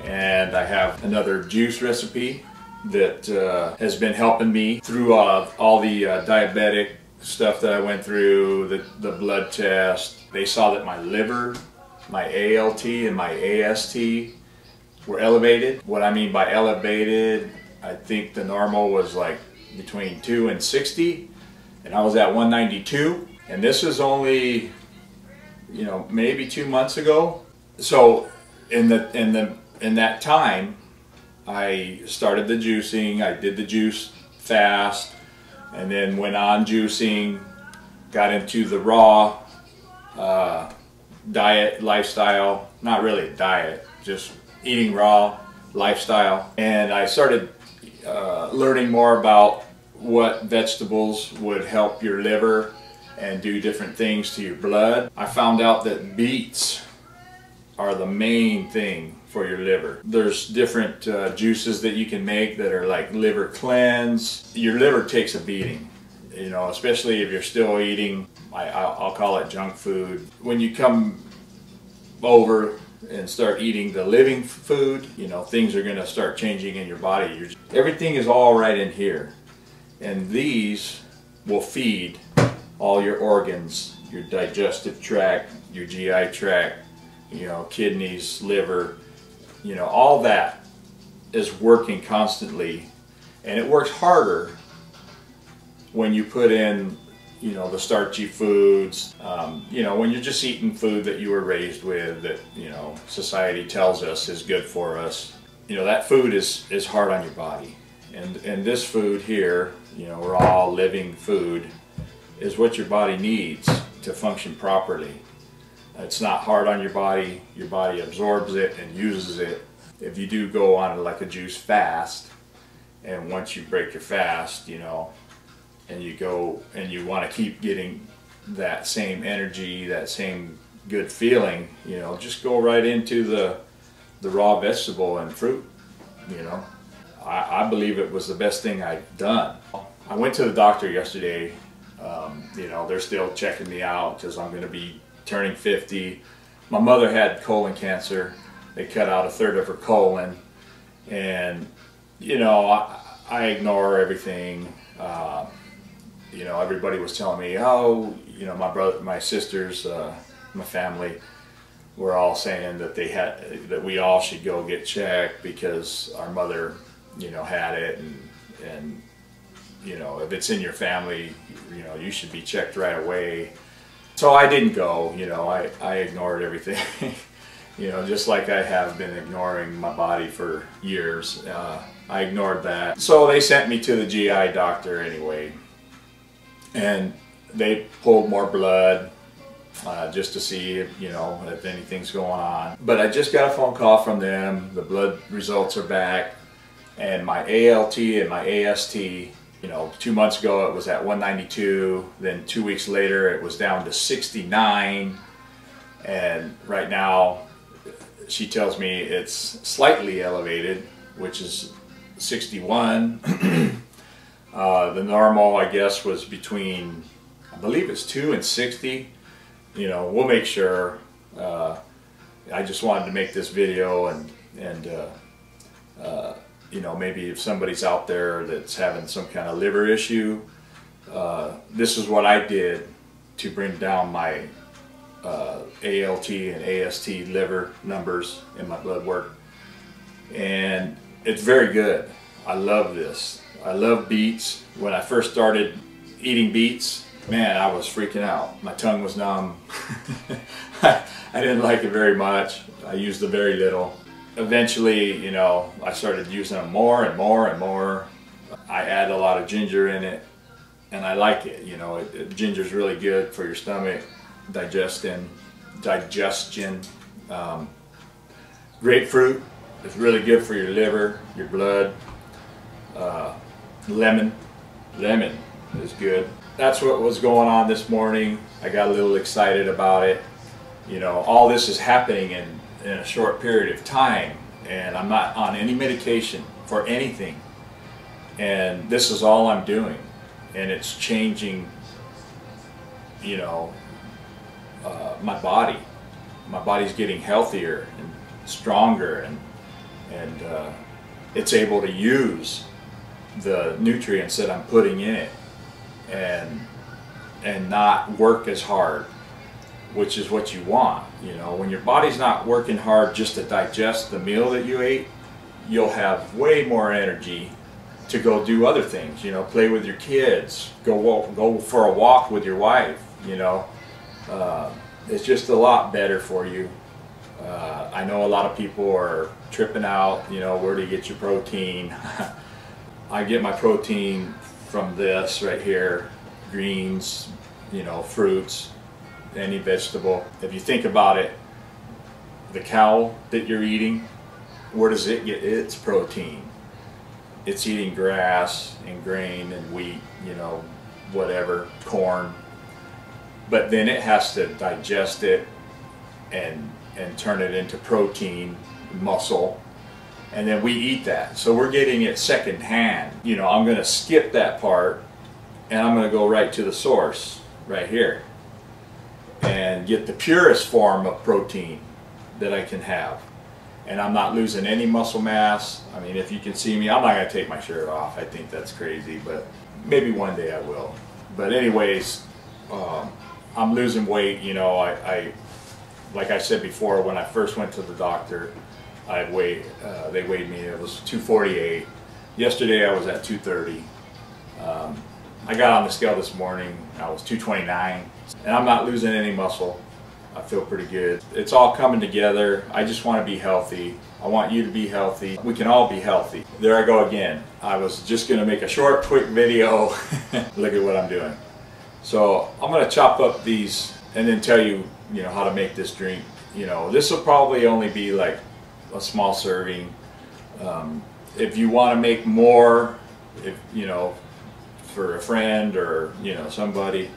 And I have another juice recipe that has been helping me through all the diabetic stuff that I went through, the blood test. They saw that my liver, my ALT and my AST were elevated. What I mean by elevated, I think the normal was like between 2 and 60, and I was at 192. And this is only, you know, maybe 2 months ago. So in that time, I started the juicing. I did the juice fast, and then went on juicing. Got into the raw diet lifestyle. Not really a diet, just eating raw lifestyle. And I started learning more about what vegetables would help your liver and do different things to your blood. I found out that beets are the main thing for your liver. There's different juices that you can make that are like liver cleanse. Your liver takes a beating, you know, especially if you're still eating, I'll call it junk food. When you come over and start eating the living food, you know, things are gonna start changing in your body. Everything is all right in here. And these will feed all your organs, your digestive tract, your GI tract, you know, kidneys, liver, you know, all that is working constantly. And it works harder when you put in, you know, the starchy foods, you know, when you're just eating food that you were raised with, that, you know, society tells us is good for us. You know, that food is hard on your body. And this food here, you know, raw living food, is what your body needs to function properly. It's not hard on your body absorbs it and uses it. If you do go on like a juice fast, and once you break your fast, you know, and you go and you want to keep getting that same energy, that same good feeling, you know, just go right into the raw vegetable and fruit, you know. I believe it was the best thing I've done. I went to the doctor yesterday. You know, they're still checking me out because I'm going to be turning 50. My mother had colon cancer. They cut out 1/3 of her colon, and you know, I ignore everything. You know, everybody was telling me, oh, you know, my brother, my sisters, my family were all saying that that we all should go get checked because our mother, you know, had it, and you know, if it's in your family, you know, you should be checked right away. So I didn't go, you know, I ignored everything, you know, just like I have been ignoring my body for years. I ignored that. So they sent me to the GI doctor anyway, and they pulled more blood just to see if, you know, if anything's going on. But I just got a phone call from them. The blood results are back, and my ALT and my AST, you know, 2 months ago it was at 192, then 2 weeks later it was down to 69, and right now she tells me it's slightly elevated, which is 61. The normal, I guess, was between, I believe it's 2 and 60. You know, we'll make sure. I just wanted to make this video and you know, maybe if somebody's out there that's having some kind of liver issue, this is what I did to bring down my ALT and AST liver numbers in my blood work. And it's very good. I love this. I love beets. When I first started eating beets, man, I was freaking out. My tongue was numb. I didn't like it very much. I used it very little. Eventually, you know, I started using them more and more and more. I add a lot of ginger in it, and I like it. You know, ginger's really good for your stomach, digestion. Grapefruit is really good for your liver, your blood. Lemon is good. That's what was going on this morning. I got a little excited about it. You know, all this is happening in a short period of time, and I'm not on any medication for anything, and this is all I'm doing, and it's changing, you know, my body's getting healthier and stronger, and and it's able to use the nutrients that I'm putting in it and not work as hard, which is what you want. You know, when your body's not working hard just to digest the meal that you ate, you'll have way more energy to go do other things. You know, play with your kids, go for a walk with your wife. You know, it's just a lot better for you. I know a lot of people are tripping out, you know, where do you get your protein? I get my protein from this right here, greens, you know, fruits, any vegetable. If you think about it, the cow that you're eating, where does it get its protein? It's eating grass and grain and wheat, you know, whatever, corn. But then it has to digest it and turn it into protein, muscle, and then we eat that. So we're getting it secondhand. You know, I'm going to skip that part and I'm going to go right to the source right here and get the purest form of protein that I can have. And I'm not losing any muscle mass. I mean, if you can see me, I'm not going to take my shirt off. I think that's crazy, but maybe one day I will. But anyways, I'm losing weight. You know, like I said before, when I first went to the doctor, they weighed me, it was 248. Yesterday I was at 230. I got on the scale this morning, I was 229, and I'm not losing any muscle. I feel pretty good. It's all coming together. I just want to be healthy. I want you to be healthy. We can all be healthy. There I go again. I was just going to make a short, quick video. Look at what I'm doing. So I'm going to chop up these and then tell you, you know, how to make this drink. You know, this will probably only be like a small serving. If you want to make more, if you know, for a friend or, you know, somebody,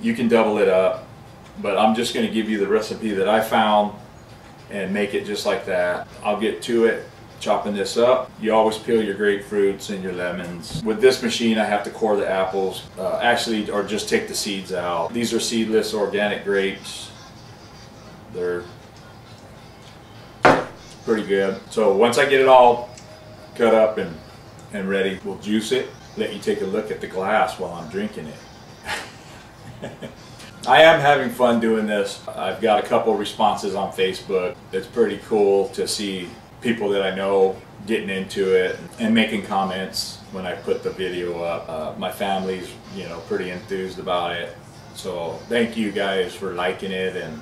you can double it up. But I'm just going to give you the recipe that I found and make it just like that. I'll get to it, chopping this up. You always peel your grapefruits and your lemons. With this machine I have to core the apples, or just take the seeds out. These are seedless organic grapes. They're pretty good. So once I get it all cut up and ready, we'll juice it. Let you take a look at the glass while I'm drinking it. I am having fun doing this. I've got a couple responses on Facebook. It's pretty cool to see people that I know getting into it and making comments when I put the video up. My family's, you know, pretty enthused about it. So thank you guys for liking it and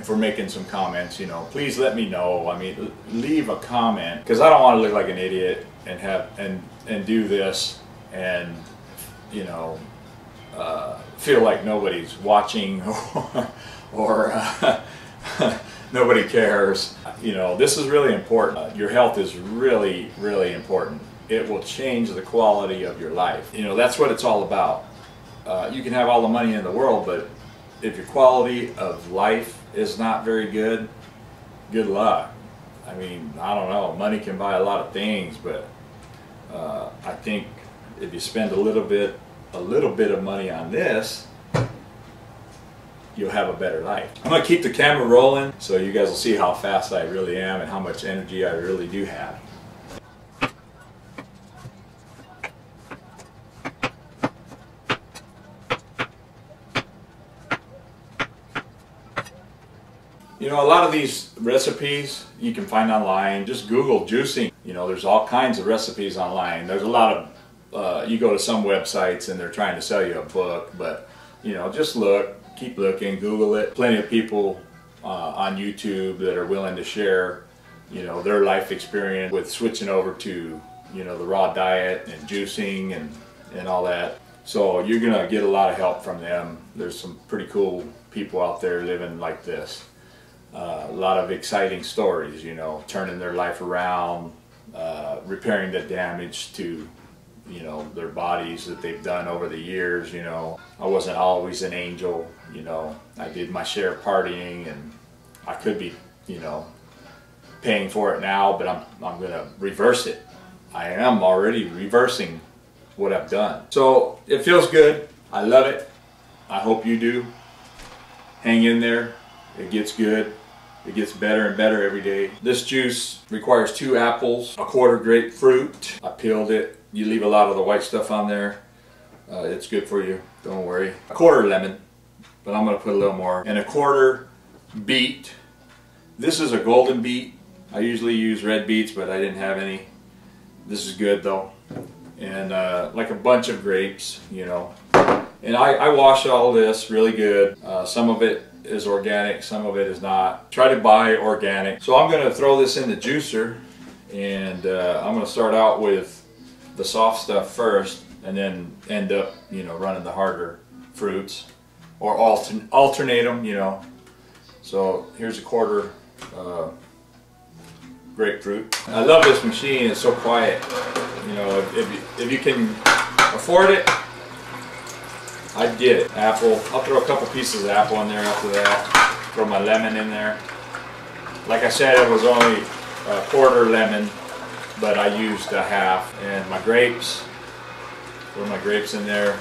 for making some comments. You know, please let me know. I mean, leave a comment, because I don't want to look like an idiot and do this and, you know, feel like nobody's watching or nobody cares. You know, this is really important. Your health is really, really important. It will change the quality of your life. You know, that's what it's all about. You can have all the money in the world, but if your quality of life is not very good, good luck. I mean, I don't know, money can buy a lot of things, but I think if you spend a little bit of money on this, you'll have a better life. I'm going to keep the camera rolling so you guys will see how fast I really am and how much energy I really do have. You know, a lot of these recipes you can find online. Just Google juicing. You know, there's all kinds of recipes online. There's a lot of, you go to some websites and they're trying to sell you a book, but, you know, just look, keep looking, Google it. Plenty of people on YouTube that are willing to share, you know, their life experience with switching over to, you know, the raw diet and juicing and all that. So you're going to get a lot of help from them. There's some pretty cool people out there living like this. A lot of exciting stories, you know, turning their life around, repairing the damage to, you know, their bodies that they've done over the years. You know, I wasn't always an angel, you know, I did my share of partying, and I could be, you know, paying for it now, but I'm going to reverse it. I am already reversing what I've done. So it feels good. I love it. I hope you do. Hang in there. It gets good. It gets better and better every day. This juice requires 2 apples, a quarter grapefruit. I peeled it. You leave a lot of the white stuff on there. It's good for you, don't worry. A quarter lemon, but I'm gonna put a little more. And a quarter beet. This is a golden beet. I usually use red beets, but I didn't have any. This is good though. And like a bunch of grapes, you know. And I wash all this really good. Some of it is organic, some of it is not. Try to buy organic. So I'm gonna throw this in the juicer, and I'm gonna start out with the soft stuff first, and then end up, you know, running the harder fruits, or alternate them, you know. So here's a quarter grapefruit. I love this machine. It's so quiet. You know, if you can afford it, I'd get it. Apple. I'll throw a couple pieces of apple in there after that. Throw my lemon in there. Like I said, it was only a quarter lemon, but I used a half. And my grapes. Throw my grapes in there.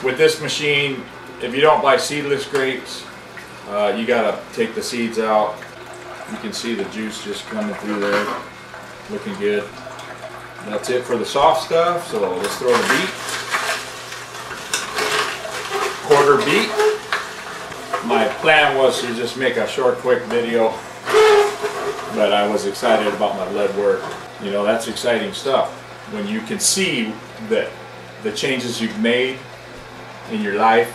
With this machine, if you don't buy seedless grapes, you gotta take the seeds out. You can see the juice just coming through there, looking good. That's it for the soft stuff. So let's throw the beet. Quarter beet. My plan was to just make a short, quick video, but I was excited about my lead work. You know, that's exciting stuff when you can see that the changes you've made in your life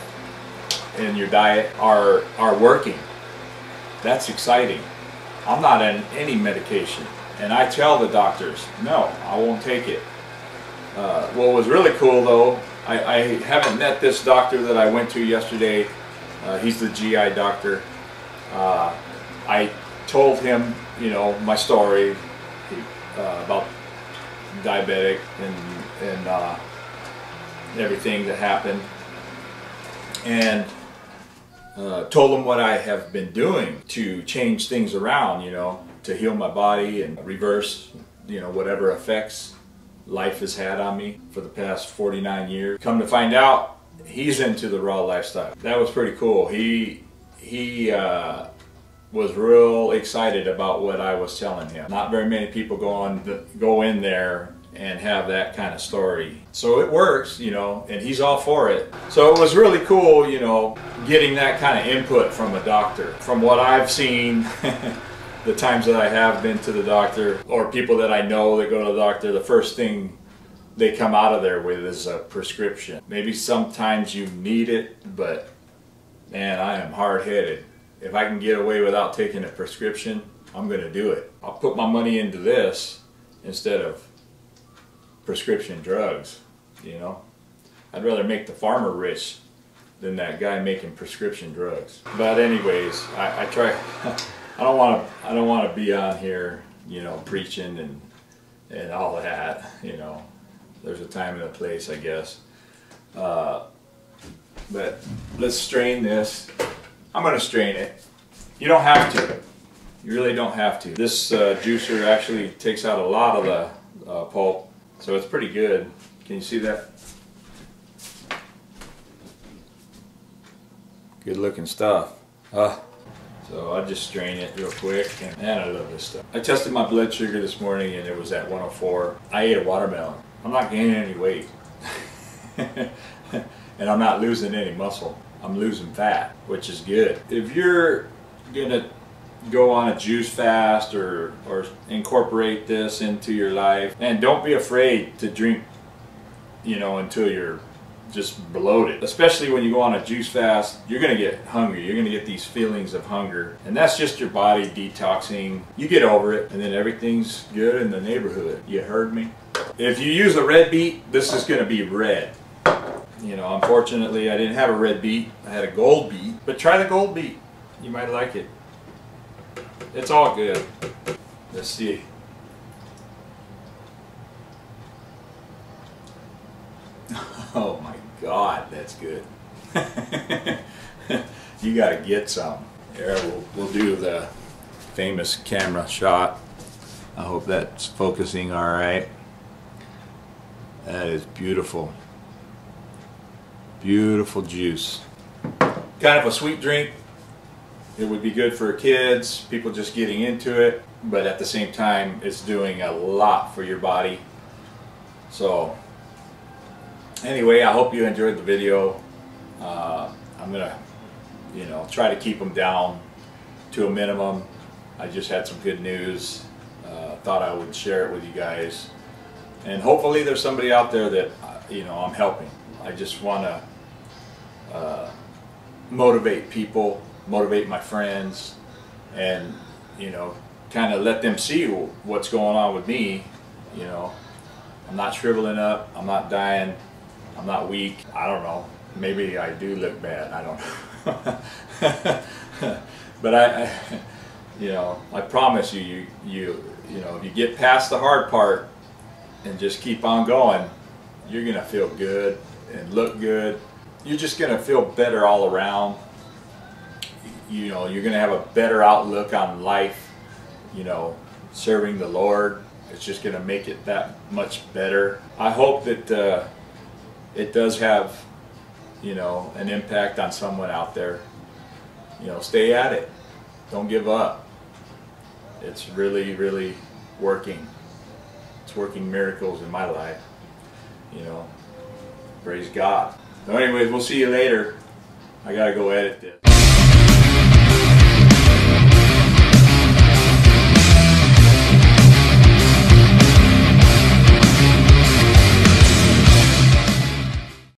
and your diet are working. That's exciting. I'm not on any medication, and I tell the doctors, no, I won't take it. What was really cool though, I haven't met this doctor that I went to yesterday. He's the GI doctor. I told him, you know, my story about diabetic and everything that happened, and told him what I have been doing to change things around, you know, to heal my body and reverse, you know, whatever effects life has had on me for the past 49 years. Come to find out, he's into the raw lifestyle. That was pretty cool. He was real excited about what I was telling him. Not very many people go in there and have that kind of story. So it works, you know, and he's all for it. So it was really cool, you know, getting that kind of input from a doctor. From what I've seen, the times that I have been to the doctor, or people that I know that go to the doctor, the first thing they come out of there with is a prescription. Maybe sometimes you need it, but man, I am hard-headed. If I can get away without taking a prescription, I'm gonna do it. I'll put my money into this instead of prescription drugs, you know. I'd rather make the farmer rich than that guy making prescription drugs. But anyways, I try. I don't want to be on here, you know, preaching and all that, you know. There's a time and a place, I guess. But let's strain this. I'm going to strain it. You don't have to. You really don't have to. This juicer actually takes out a lot of the pulp, so it's pretty good. Can you see that? Good looking stuff. So I'll just strain it real quick, and man, I love this stuff. I tested my blood sugar this morning and it was at 104. I ate a watermelon. I'm not gaining any weight. And I'm not losing any muscle. I'm losing fat, which is good. If you're gonna go on a juice fast or incorporate this into your life, and don't be afraid to drink, you know, until you're just bloated. Especially when you go on a juice fast, you're gonna get hungry. You're gonna get these feelings of hunger, and that's just your body detoxing. You get over it, and then everything's good in the neighborhood. You heard me? If you use a red beet, this is gonna be red. You know, unfortunately, I didn't have a red beet. I had a gold beet, but try the gold beet. You might like it. It's all good. Let's see. Oh my God, that's good. You gotta get some. Here, we'll do the famous camera shot. I hope that's focusing all right. That is beautiful. Beautiful juice. Kind of a sweet drink. It would be good for kids, people just getting into it, but at the same time it's doing a lot for your body. So anyway, I hope you enjoyed the video. I'm gonna, try to keep them down to a minimum. I just had some good news. Thought I would share it with you guys, and hopefully there's somebody out there that I'm helping. I just want to motivate people, motivate my friends, and kind of let them see what's going on with me. I'm not shriveling up, I'm not dying, I'm not weak. I don't know, maybe I do look bad, I don't know. But I promise you, if you get past the hard part and just keep on going, you're gonna feel good and look good. You're just gonna feel better all around. You're gonna have a better outlook on life. Serving the Lord, it's just gonna make it that much better. I hope that it does have an impact on someone out there. Stay at it, don't give up. It's really, really working. It's working miracles in my life. Praise God. So anyways, we'll see you later. I gotta go edit this.